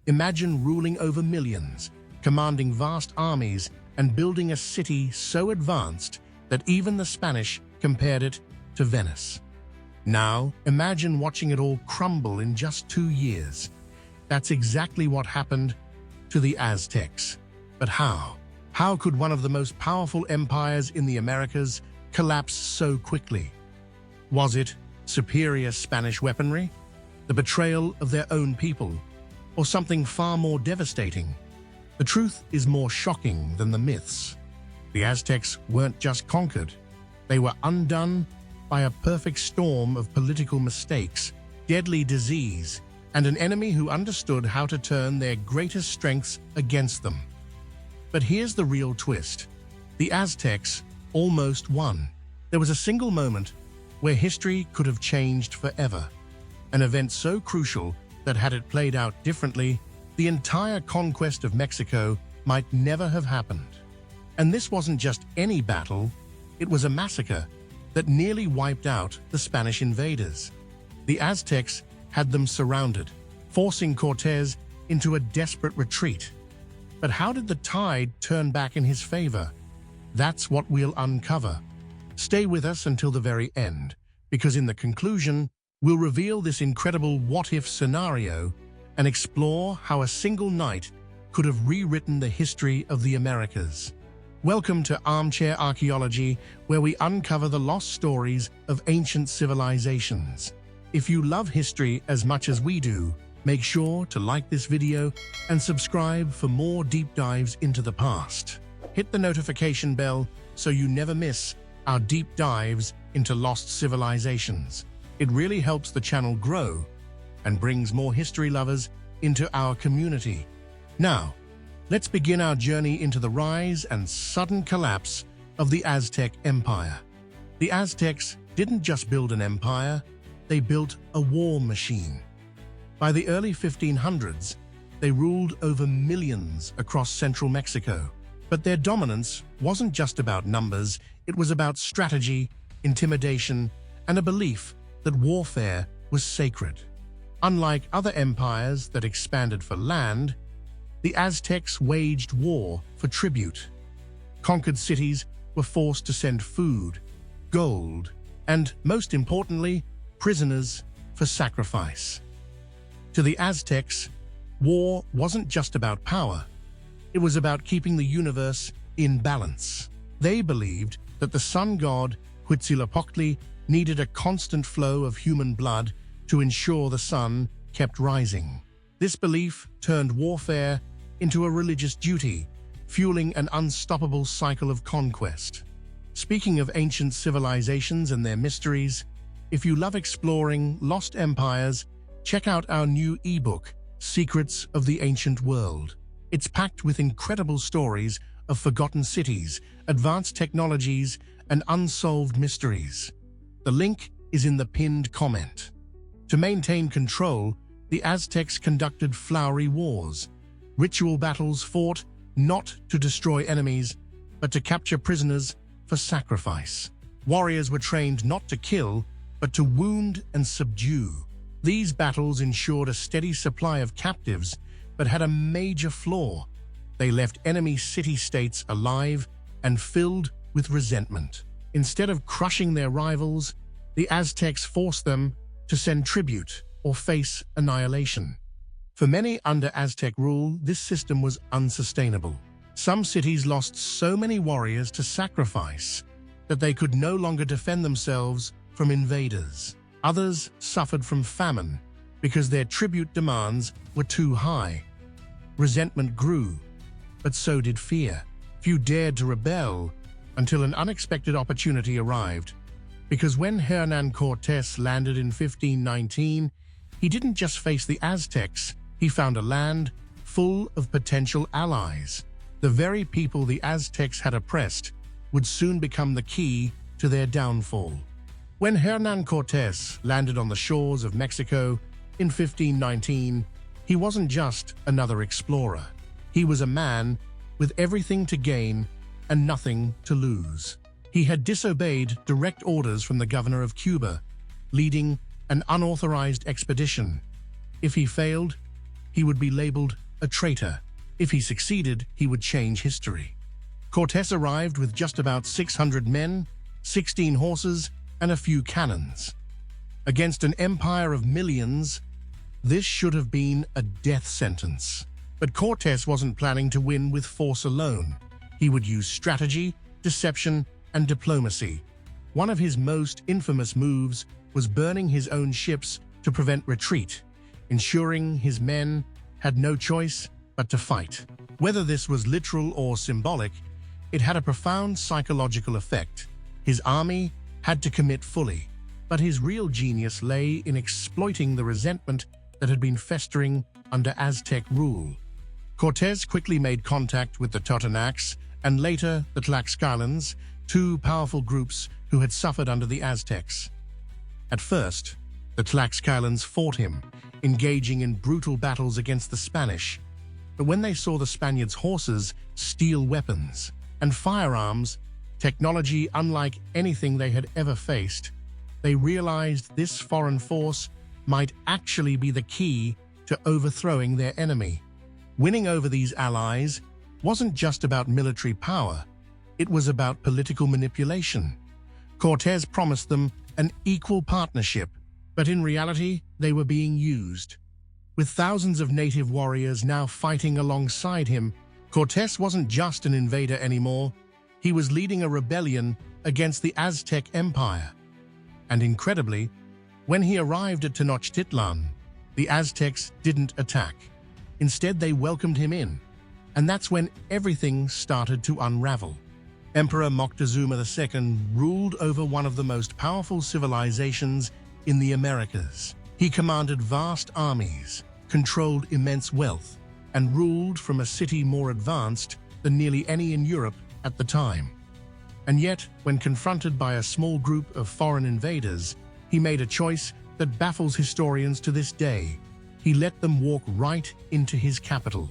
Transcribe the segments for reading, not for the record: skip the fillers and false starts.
Imagine ruling over millions, commanding vast armies, and building a city so advanced that even the Spanish compared it to Venice. Now, imagine watching it all crumble in just 2 years. That's exactly what happened to the Aztecs. But how? How could one of the most powerful empires in the Americas collapse so quickly? Was it superior Spanish weaponry, the betrayal of their own people, or something far more devastating? The truth is more shocking than the myths. The Aztecs weren't just conquered. They were undone by a perfect storm of political mistakes, deadly disease, and an enemy who understood how to turn their greatest strengths against them. But here's the real twist. The Aztecs almost won. There was a single moment where history could have changed forever. An event so crucial that had it played out differently, the entire conquest of Mexico might never have happened. And this wasn't just any battle, it was a massacre that nearly wiped out the Spanish invaders. The Aztecs had them surrounded, forcing Cortés into a desperate retreat. But how did the tide turn back in his favor? That's what we'll uncover. Stay with us until the very end, because in the conclusion, we'll reveal this incredible what-if scenario and explore how a single night could have rewritten the history of the Americas. Welcome to Armchair Archaeology, where we uncover the lost stories of ancient civilizations. If you love history as much as we do, make sure to like this video and subscribe for more deep dives into the past. Hit the notification bell so you never miss our deep dives into lost civilizations. It really helps the channel grow and brings more history lovers into our community. Now, let's begin our journey into the rise and sudden collapse of the Aztec Empire. The Aztecs didn't just build an empire, they built a war machine. By the early 1500s, they ruled over millions across central Mexico. But their dominance wasn't just about numbers, it was about strategy, intimidation, and a belief that warfare was sacred. Unlike other empires that expanded for land, the Aztecs waged war for tribute. Conquered cities were forced to send food, gold, and, most importantly, prisoners for sacrifice. To the Aztecs, war wasn't just about power. It was about keeping the universe in balance. They believed that the sun god Huitzilopochtli needed a constant flow of human blood to ensure the sun kept rising. This belief turned warfare into a religious duty, fueling an unstoppable cycle of conquest. Speaking of ancient civilizations and their mysteries, if you love exploring lost empires, check out our new ebook, Secrets of the Ancient World. It's packed with incredible stories of forgotten cities, advanced technologies, and unsolved mysteries. The link is in the pinned comment. To maintain control, the Aztecs conducted flowery wars, ritual battles fought not to destroy enemies, but to capture prisoners for sacrifice. Warriors were trained not to kill, but to wound and subdue. These battles ensured a steady supply of captives, but had a major flaw. They left enemy city-states alive and filled with resentment. Instead of crushing their rivals, the Aztecs forced them to send tribute or face annihilation. For many under Aztec rule, this system was unsustainable. Some cities lost so many warriors to sacrifice that they could no longer defend themselves from invaders. Others suffered from famine because their tribute demands were too high. Resentment grew, but so did fear. Few dared to rebel until an unexpected opportunity arrived. Because when Hernán Cortés landed in 1519, he didn't just face the Aztecs, he found a land full of potential allies. The very people the Aztecs had oppressed would soon become the key to their downfall. When Hernán Cortés landed on the shores of Mexico in 1519, he wasn't just another explorer. He was a man with everything to gain and nothing to lose. He had disobeyed direct orders from the governor of Cuba, leading an unauthorized expedition. If he failed, he would be labeled a traitor. If he succeeded, he would change history. Cortés arrived with just about 600 men, 16 horses, and a few cannons. Against an empire of millions, this should have been a death sentence. But Cortés wasn't planning to win with force alone. He would use strategy, deception, and diplomacy. One of his most infamous moves was burning his own ships to prevent retreat, ensuring his men had no choice but to fight. Whether this was literal or symbolic, it had a profound psychological effect. His army had to commit fully, but his real genius lay in exploiting the resentment that had been festering under Aztec rule. Cortés quickly made contact with the Totonacs and later the Tlaxcalans, two powerful groups who had suffered under the Aztecs. At first, the Tlaxcalans fought him, engaging in brutal battles against the Spanish. But when they saw the Spaniards' horses, steel weapons, and firearms, technology unlike anything they had ever faced, they realized this foreign force might actually be the key to overthrowing their enemy. Winning over these allies wasn't just about military power, it was about political manipulation. Cortés promised them an equal partnership, but in reality, they were being used. With thousands of native warriors now fighting alongside him, Cortés wasn't just an invader anymore, he was leading a rebellion against the Aztec Empire. And incredibly, when he arrived at Tenochtitlan, the Aztecs didn't attack. Instead, they welcomed him in, and that's when everything started to unravel. Emperor Moctezuma II ruled over one of the most powerful civilizations in the Americas. He commanded vast armies, controlled immense wealth, and ruled from a city more advanced than nearly any in Europe at the time. And yet, when confronted by a small group of foreign invaders, he made a choice that baffles historians to this day. He let them walk right into his capital.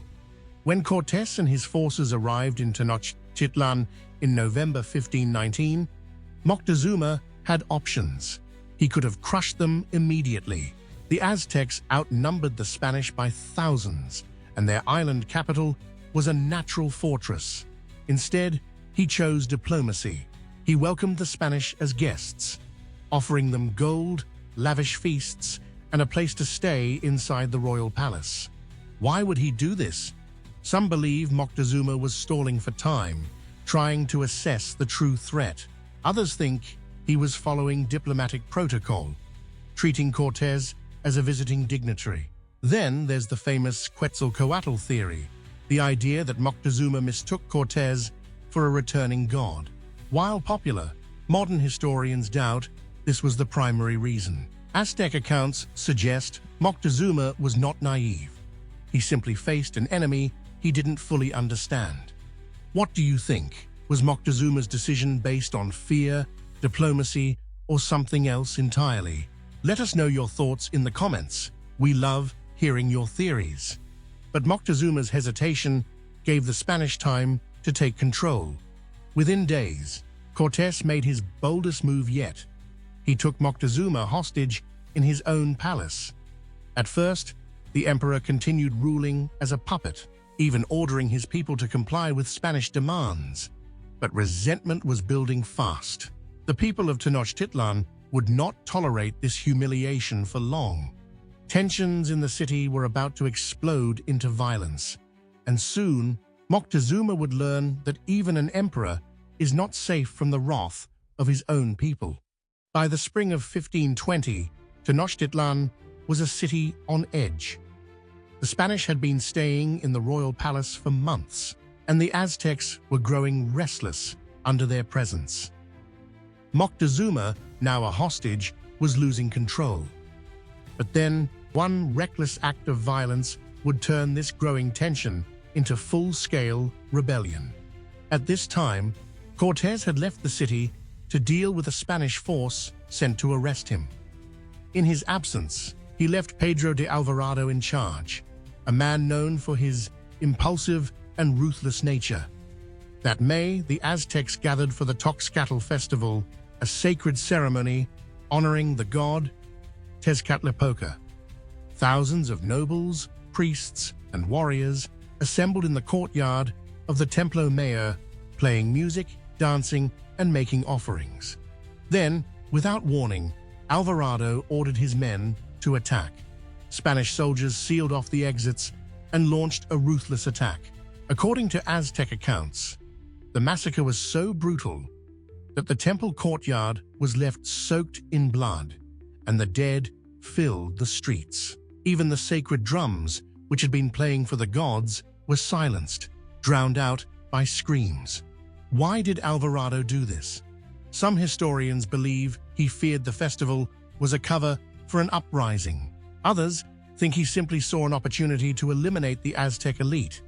When Cortés and his forces arrived in Tenochtitlan in November 1519, Moctezuma had options. He could have crushed them immediately. The Aztecs outnumbered the Spanish by thousands, and their island capital was a natural fortress. Instead, he chose diplomacy. He welcomed the Spanish as guests, offering them gold, lavish feasts, and a place to stay inside the royal palace. Why would he do this? Some believe Moctezuma was stalling for time, trying to assess the true threat. Others think he was following diplomatic protocol, treating Cortés as a visiting dignitary. Then there's the famous Quetzalcoatl theory, the idea that Moctezuma mistook Cortés for a returning god. While popular, modern historians doubt this was the primary reason. Aztec accounts suggest Moctezuma was not naive. He simply faced an enemy he didn't fully understand. What do you think? Was Moctezuma's decision based on fear, diplomacy, or something else entirely? Let us know your thoughts in the comments. We love hearing your theories. But Moctezuma's hesitation gave the Spanish time to take control. Within days, Cortés made his boldest move yet. He took Moctezuma hostage in his own palace. At first, the emperor continued ruling as a puppet, even ordering his people to comply with Spanish demands. But resentment was building fast. The people of Tenochtitlan would not tolerate this humiliation for long. Tensions in the city were about to explode into violence, and soon Moctezuma would learn that even an emperor is not safe from the wrath of his own people. By the spring of 1520, Tenochtitlan was a city on edge. The Spanish had been staying in the royal palace for months, and the Aztecs were growing restless under their presence. Moctezuma, now a hostage, was losing control. But then, one reckless act of violence would turn this growing tension into full-scale rebellion. At this time, Cortés had left the city to deal with a Spanish force sent to arrest him. In his absence, he left Pedro de Alvarado in charge, a man known for his impulsive and ruthless nature. That May, the Aztecs gathered for the Tenochtitlan festival, a sacred ceremony honoring the god Tezcatlipoca. Thousands of nobles, priests, and warriors assembled in the courtyard of the Templo Mayor, playing music, dancing, and making offerings. Then, without warning, Alvarado ordered his men to attack. Spanish soldiers sealed off the exits and launched a ruthless attack. According to Aztec accounts, the massacre was so brutal that the temple courtyard was left soaked in blood, and the dead filled the streets. Even the sacred drums, which had been playing for the gods, were silenced, drowned out by screams. Why did Alvarado do this? Some historians believe he feared the festival was a cover for an uprising. Others think he simply saw an opportunity to eliminate the Aztec elite.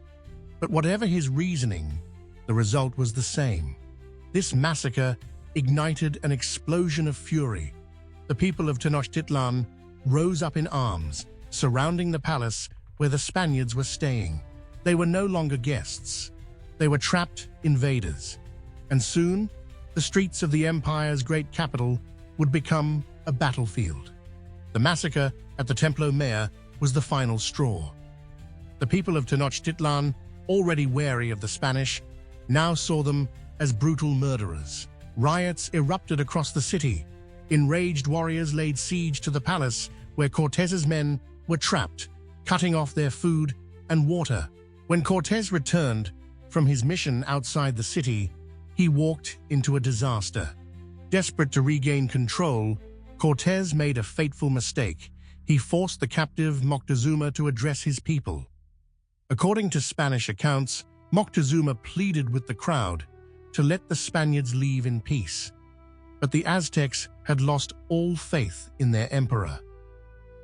But whatever his reasoning, the result was the same. This massacre ignited an explosion of fury. The people of Tenochtitlan rose up in arms, surrounding the palace where the Spaniards were staying. They were no longer guests. They were trapped invaders. And soon, the streets of the empire's great capital would become a battlefield. The massacre at the Templo Mayor was the final straw. The people of Tenochtitlan, already wary of the Spanish, now saw them as brutal murderers. Riots erupted across the city. Enraged warriors laid siege to the palace where Cortés's men were trapped, cutting off their food and water. When Cortés returned from his mission outside the city, he walked into a disaster. Desperate to regain control, Cortés made a fateful mistake. He forced the captive Moctezuma to address his people. According to Spanish accounts, Moctezuma pleaded with the crowd to let the Spaniards leave in peace. But the Aztecs had lost all faith in their emperor.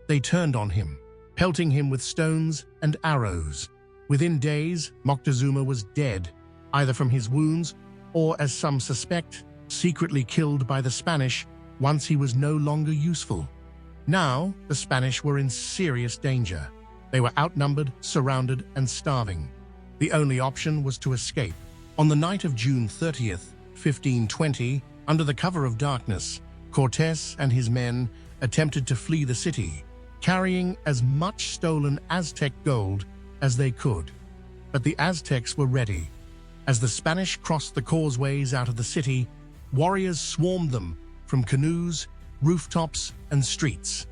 They turned on him, pelting him with stones and arrows. Within days, Moctezuma was dead, either from his wounds or, as some suspect, secretly killed by the Spanish once he was no longer useful. Now, the Spanish were in serious danger. They were outnumbered, surrounded, and starving. The only option was to escape. On the night of June 30th, 1520, under the cover of darkness, Cortés and his men attempted to flee the city, carrying as much stolen Aztec gold as they could. But the Aztecs were ready. As the Spanish crossed the causeways out of the city, warriors swarmed them from canoes, rooftops, and streets.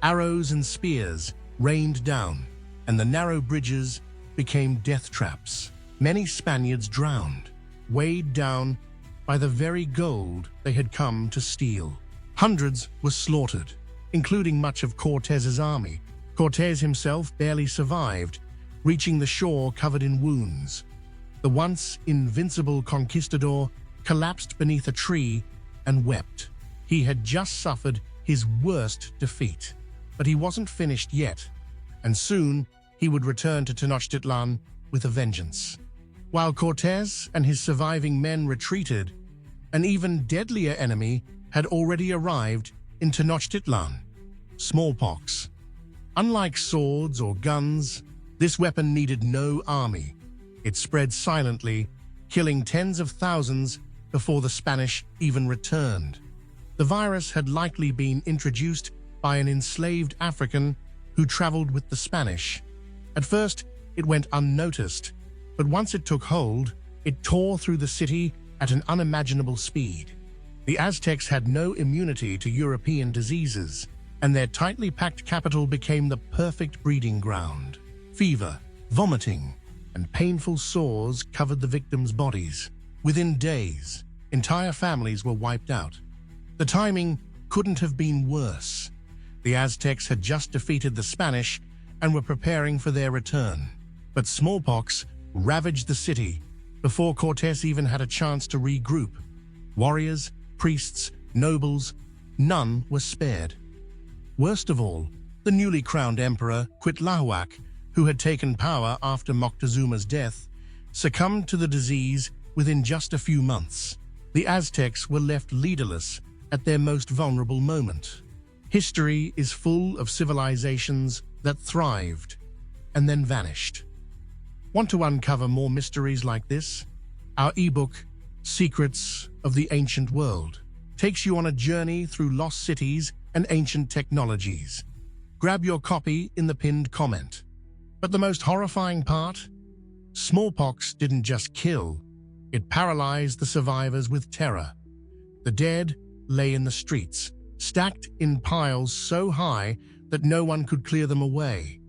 Arrows and spears rained down, and the narrow bridges became death traps. Many Spaniards drowned, weighed down by the very gold they had come to steal. Hundreds were slaughtered, including much of Cortés's army. Cortés himself barely survived, reaching the shore covered in wounds. The once invincible conquistador collapsed beneath a tree and wept. He had just suffered his worst defeat, but he wasn't finished yet, and soon he would return to Tenochtitlan with a vengeance. While Cortés and his surviving men retreated, an even deadlier enemy had already arrived in Tenochtitlan: smallpox. Unlike swords or guns, this weapon needed no army. It spread silently, killing tens of thousands before the Spanish even returned. The virus had likely been introduced by an enslaved African who traveled with the Spanish. At first, it went unnoticed, but once it took hold, it tore through the city at an unimaginable speed. The Aztecs had no immunity to European diseases, and their tightly packed capital became the perfect breeding ground. Fever, vomiting, and painful sores covered the victims' bodies. Within days, entire families were wiped out. The timing couldn't have been worse. The Aztecs had just defeated the Spanish and were preparing for their return. But smallpox ravaged the city before Cortés even had a chance to regroup. Warriors, priests, nobles, none were spared. Worst of all, the newly crowned emperor, Cuauhtémoc, who had taken power after Moctezuma's death, succumbed to the disease within just a few months. The Aztecs were left leaderless at their most vulnerable moment. History is full of civilizations that thrived and then vanished. Want to uncover more mysteries like this? Our ebook, Secrets of the Ancient World, takes you on a journey through lost cities and ancient technologies. Grab your copy in the pinned comment. But the most horrifying part? Smallpox didn't just kill, it paralyzed the survivors with terror. The dead lay in the streets, stacked in piles so high that no one could clear them away.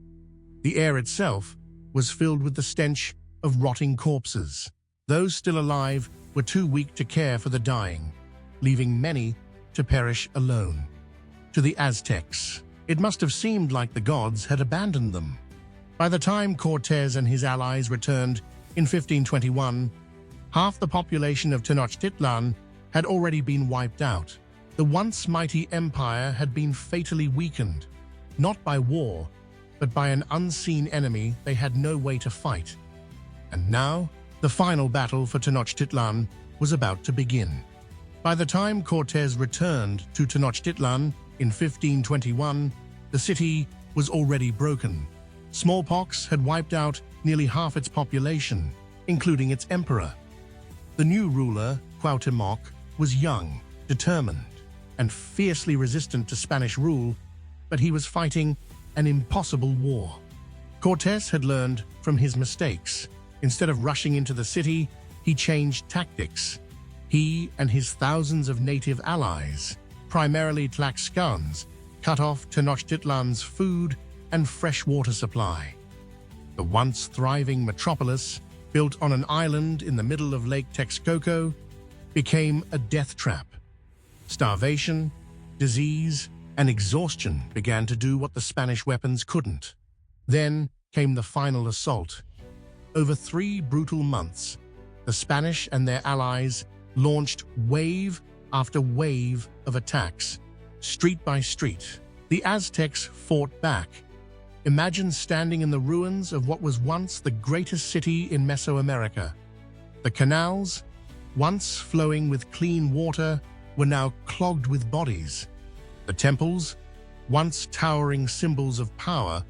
The air itself was filled with the stench of rotting corpses. Those still alive were too weak to care for the dying, leaving many to perish alone. To the Aztecs, it must have seemed like the gods had abandoned them. By the time Cortés and his allies returned in 1521, half the population of Tenochtitlan had already been wiped out. The once mighty empire had been fatally weakened, not by war, but by an unseen enemy they had no way to fight. And now, the final battle for Tenochtitlan was about to begin. By the time Cortés returned to Tenochtitlan in 1521, the city was already broken. Smallpox had wiped out nearly half its population, including its emperor. The new ruler, Cuauhtémoc, was young, determined, and fiercely resistant to Spanish rule, but he was fighting an impossible war. Cortés had learned from his mistakes. Instead of rushing into the city, he changed tactics. He and his thousands of native allies, primarily Tlaxcalans, cut off Tenochtitlan's food and fresh water supply. The once thriving metropolis, built on an island in the middle of Lake Texcoco, became a death trap. Starvation, disease, and exhaustion began to do what the Spanish weapons couldn't. Then came the final assault. Over 3 brutal months, the Spanish and their allies launched wave after wave of attacks, street by street. The Aztecs fought back. Imagine standing in the ruins of what was once the greatest city in Mesoamerica. The canals, once flowing with clean water, were now clogged with bodies. The temples, once towering symbols of power,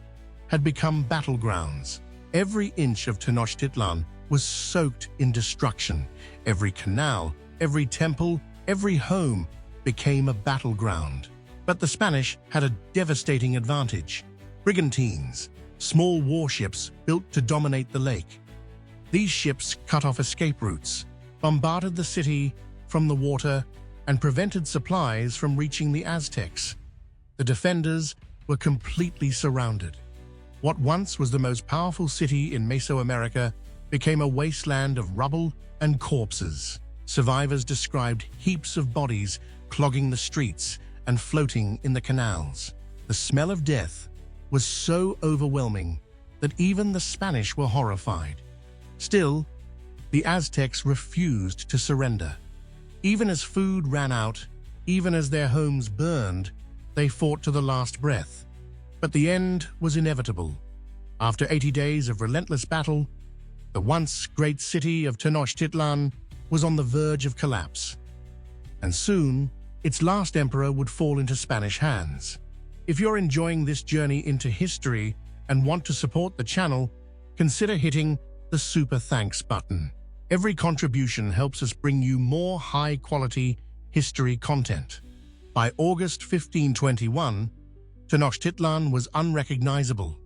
had become battlegrounds. Every inch of Tenochtitlan was soaked in destruction. Every canal, every temple, every home became a battleground. But the Spanish had a devastating advantage. Brigantines, small warships built to dominate the lake. These ships cut off escape routes, bombarded the city from the water, and prevented supplies from reaching the Aztecs. The defenders were completely surrounded. What once was the most powerful city in Mesoamerica became a wasteland of rubble and corpses. Survivors described heaps of bodies clogging the streets and floating in the canals. The smell of death was so overwhelming that even the Spanish were horrified. Still, the Aztecs refused to surrender. Even as food ran out, even as their homes burned, they fought to the last breath. But the end was inevitable. After 80 days of relentless battle, the once great city of Tenochtitlan was on the verge of collapse. And soon, its last emperor would fall into Spanish hands. If you're enjoying this journey into history and want to support the channel, consider hitting the Super Thanks button. Every contribution helps us bring you more high-quality history content. By August 1521, Tenochtitlan was unrecognizable.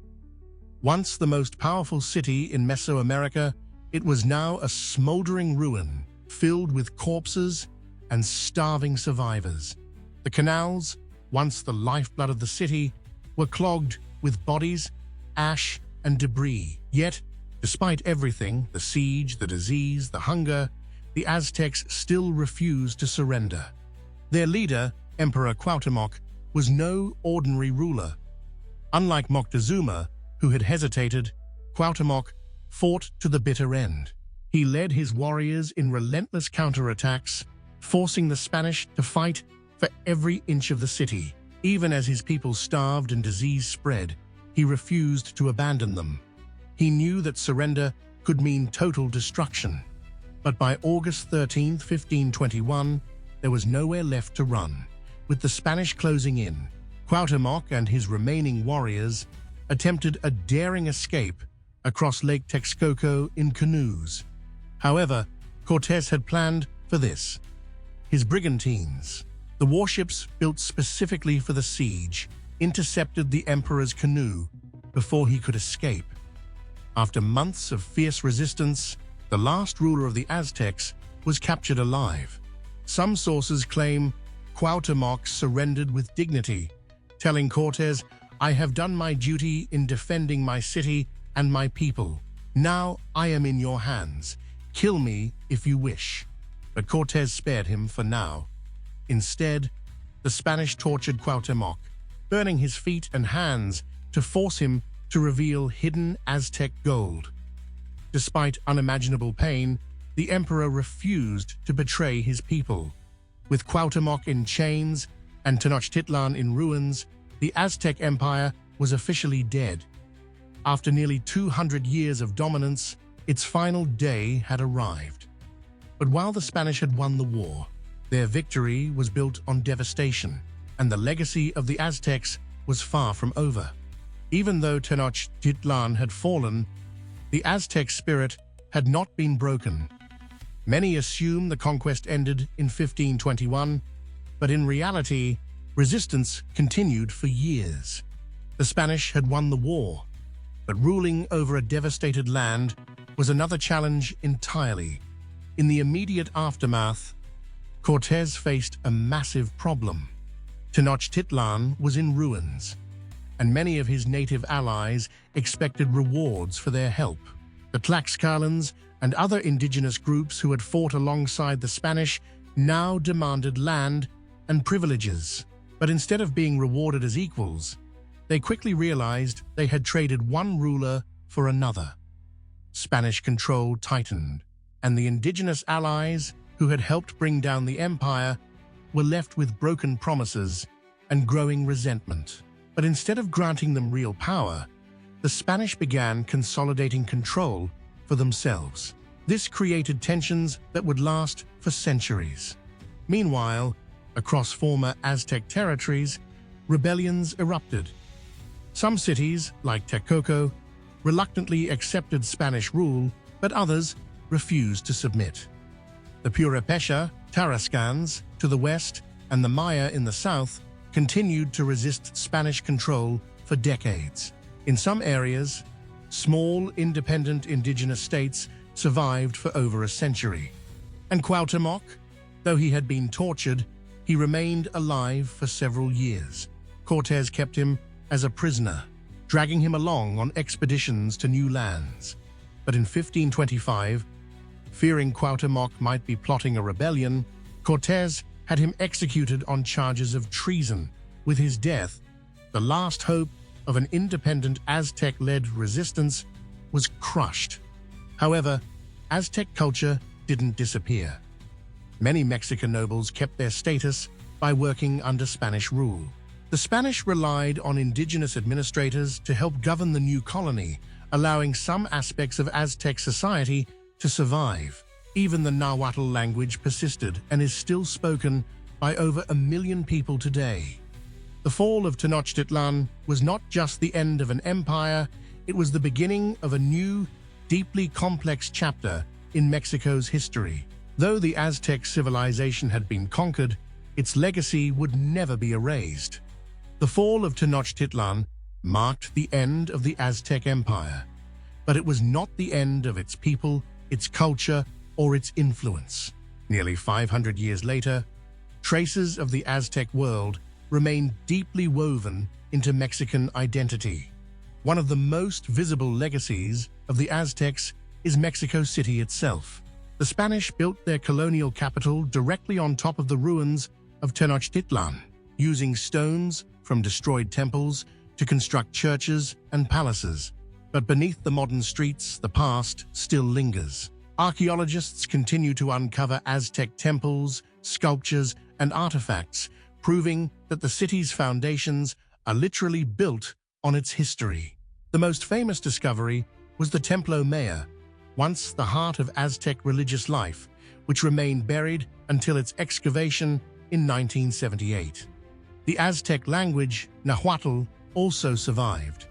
Once the most powerful city in Mesoamerica, it was now a smoldering ruin filled with corpses and starving survivors. The canals, once the lifeblood of the city, were clogged with bodies, ash, and debris. Yet, despite everything, the siege, the disease, the hunger, the Aztecs still refused to surrender. Their leader, Emperor Cuauhtémoc, was no ordinary ruler. Unlike Moctezuma, who had hesitated, Cuauhtémoc fought to the bitter end. He led his warriors in relentless counterattacks, forcing the Spanish to fight for every inch of the city. Even as his people starved and disease spread, he refused to abandon them. He knew that surrender could mean total destruction. But by August 13, 1521, there was nowhere left to run. With the Spanish closing in, Cuauhtémoc and his remaining warriors attempted a daring escape across Lake Texcoco in canoes. However, Cortés had planned for this. His brigantines, the warships built specifically for the siege, intercepted the emperor's canoe before he could escape. After months of fierce resistance, the last ruler of the Aztecs was captured alive. Some sources claim Cuauhtémoc surrendered with dignity, telling Cortés, "I have done my duty in defending my city and my people. Now I am in your hands. Kill me if you wish." But Cortés spared him for now. Instead, the Spanish tortured Cuauhtémoc, burning his feet and hands to force him to reveal hidden Aztec gold. Despite unimaginable pain, the emperor refused to betray his people. With Cuauhtémoc in chains and Tenochtitlan in ruins, the Aztec Empire was officially dead. After nearly 200 years of dominance, its final day had arrived. But while the Spanish had won the war, their victory was built on devastation, and the legacy of the Aztecs was far from over. Even though Tenochtitlan had fallen, the Aztec spirit had not been broken. Many assume the conquest ended in 1521, but in reality, resistance continued for years. The Spanish had won the war, but ruling over a devastated land was another challenge entirely. In the immediate aftermath, Cortés faced a massive problem. Tenochtitlan was in ruins, and many of his native allies expected rewards for their help. The Tlaxcalans and other indigenous groups who had fought alongside the Spanish now demanded land and privileges. But instead of being rewarded as equals, they quickly realized they had traded one ruler for another. Spanish control tightened, and the indigenous allies who had helped bring down the empire were left with broken promises and growing resentment. But instead of granting them real power, the Spanish began consolidating control for themselves. This created tensions that would last for centuries. Meanwhile, across former Aztec territories, rebellions erupted. Some cities, like Texcoco, reluctantly accepted Spanish rule, but others refused to submit. The Purepecha, Tarascans to the west, and the Maya in the south continued to resist Spanish control for decades. In some areas, small, independent indigenous states survived for over a century. And Cuauhtémoc, though he had been tortured, he remained alive for several years. Cortés kept him as a prisoner, dragging him along on expeditions to new lands. But in 1525, fearing Cuauhtémoc might be plotting a rebellion, Cortés had him executed on charges of treason. With his death, the last hope of an independent Aztec-led resistance was crushed. However, Aztec culture didn't disappear. Many Mexican nobles kept their status by working under Spanish rule. The Spanish relied on indigenous administrators to help govern the new colony, allowing some aspects of Aztec society to survive. Even the Nahuatl language persisted and is still spoken by over 1 million people today. The fall of Tenochtitlan was not just the end of an empire, it was the beginning of a new, deeply complex chapter in Mexico's history. Though the Aztec civilization had been conquered, its legacy would never be erased. The fall of Tenochtitlan marked the end of the Aztec Empire, but it was not the end of its people, its culture, or its influence. Nearly 500 years later, traces of the Aztec world remain deeply woven into Mexican identity. One of the most visible legacies of the Aztecs is Mexico City itself. The Spanish built their colonial capital directly on top of the ruins of Tenochtitlan, using stones from destroyed temples to construct churches and palaces. But beneath the modern streets, the past still lingers. Archaeologists continue to uncover Aztec temples, sculptures, and artifacts, proving that the city's foundations are literally built on its history. The most famous discovery was the Templo Maya, once the heart of Aztec religious life, which remained buried until its excavation in 1978. The Aztec language, Nahuatl, also survived.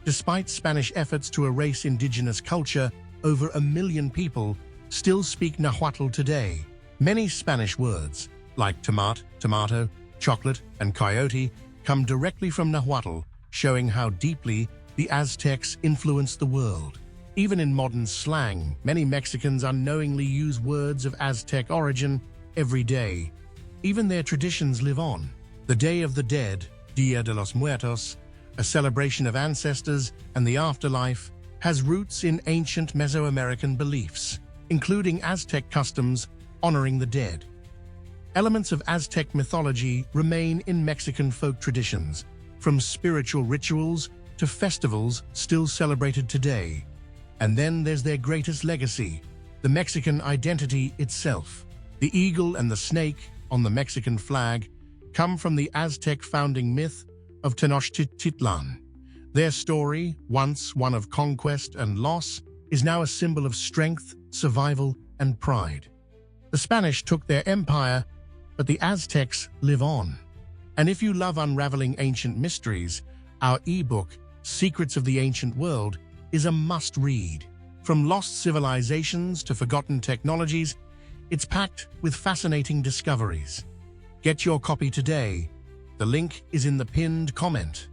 Despite Spanish efforts to erase indigenous culture, over 1 million people still speak Nahuatl today. Many Spanish words, like tomato, chocolate, and coyote, come directly from Nahuatl, showing how deeply the Aztecs influenced the world. Even in modern slang, many Mexicans unknowingly use words of Aztec origin every day. Even their traditions live on. The Day of the Dead, Dia de los Muertos, a celebration of ancestors and the afterlife, has roots in ancient Mesoamerican beliefs, including Aztec customs honoring the dead. Elements of Aztec mythology remain in Mexican folk traditions, from spiritual rituals to festivals still celebrated today. And then there's their greatest legacy, the Mexican identity itself. The eagle and the snake on the Mexican flag come from the Aztec founding myth of Tenochtitlan. Their story, once one of conquest and loss, is now a symbol of strength, survival, and pride. The Spanish took their empire, but the Aztecs live on. And if you love unraveling ancient mysteries, our ebook, Secrets of the Ancient World, is a must-read. From lost civilizations to forgotten technologies, it's packed with fascinating discoveries. Get your copy today. The link is in the pinned comment.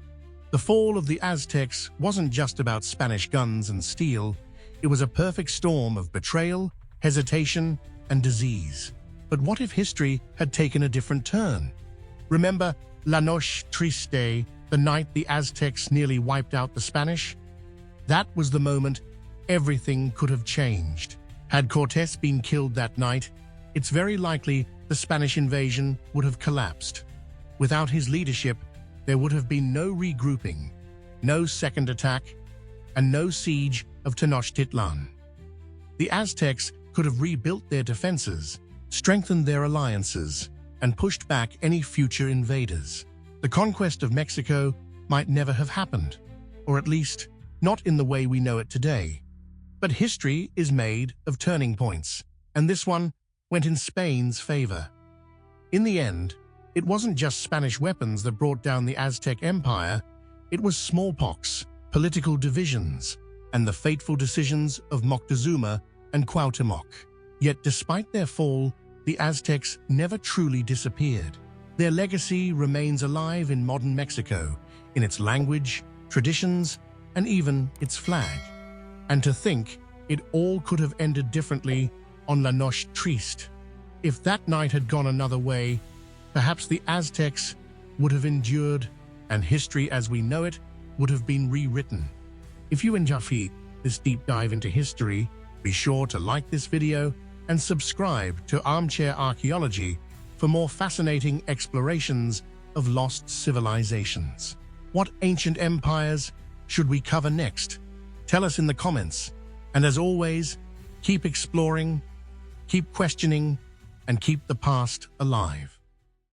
The fall of the Aztecs wasn't just about Spanish guns and steel. It was a perfect storm of betrayal, hesitation, and disease. But what if history had taken a different turn? Remember La Noche, Triste, the night the Aztecs nearly wiped out the Spanish? That was the moment everything could have changed. Had Cortés been killed that night, it's very likely the Spanish invasion would have collapsed. Without his leadership, there would have been no regrouping, no second attack, and no siege of Tenochtitlan. The Aztecs could have rebuilt their defenses, strengthened their alliances, and pushed back any future invaders. The conquest of Mexico might never have happened, or at least not in the way we know it today. But history is made of turning points, and this one went in Spain's favor. In the end, it wasn't just Spanish weapons that brought down the Aztec Empire, it was smallpox, political divisions, and the fateful decisions of Moctezuma and Cuauhtémoc. Yet despite their fall, the Aztecs never truly disappeared. Their legacy remains alive in modern Mexico, in its language, traditions, and even its flag. And to think it all could have ended differently on La Noche Triste. If that night had gone another way, perhaps the Aztecs would have endured, and history as we know it would have been rewritten. If you enjoy this deep dive into history, be sure to like this video and subscribe to Armchair Archaeology for more fascinating explorations of lost civilizations. What ancient empires should we cover next? Tell us in the comments. And as always, keep exploring, keep questioning, and keep the past alive.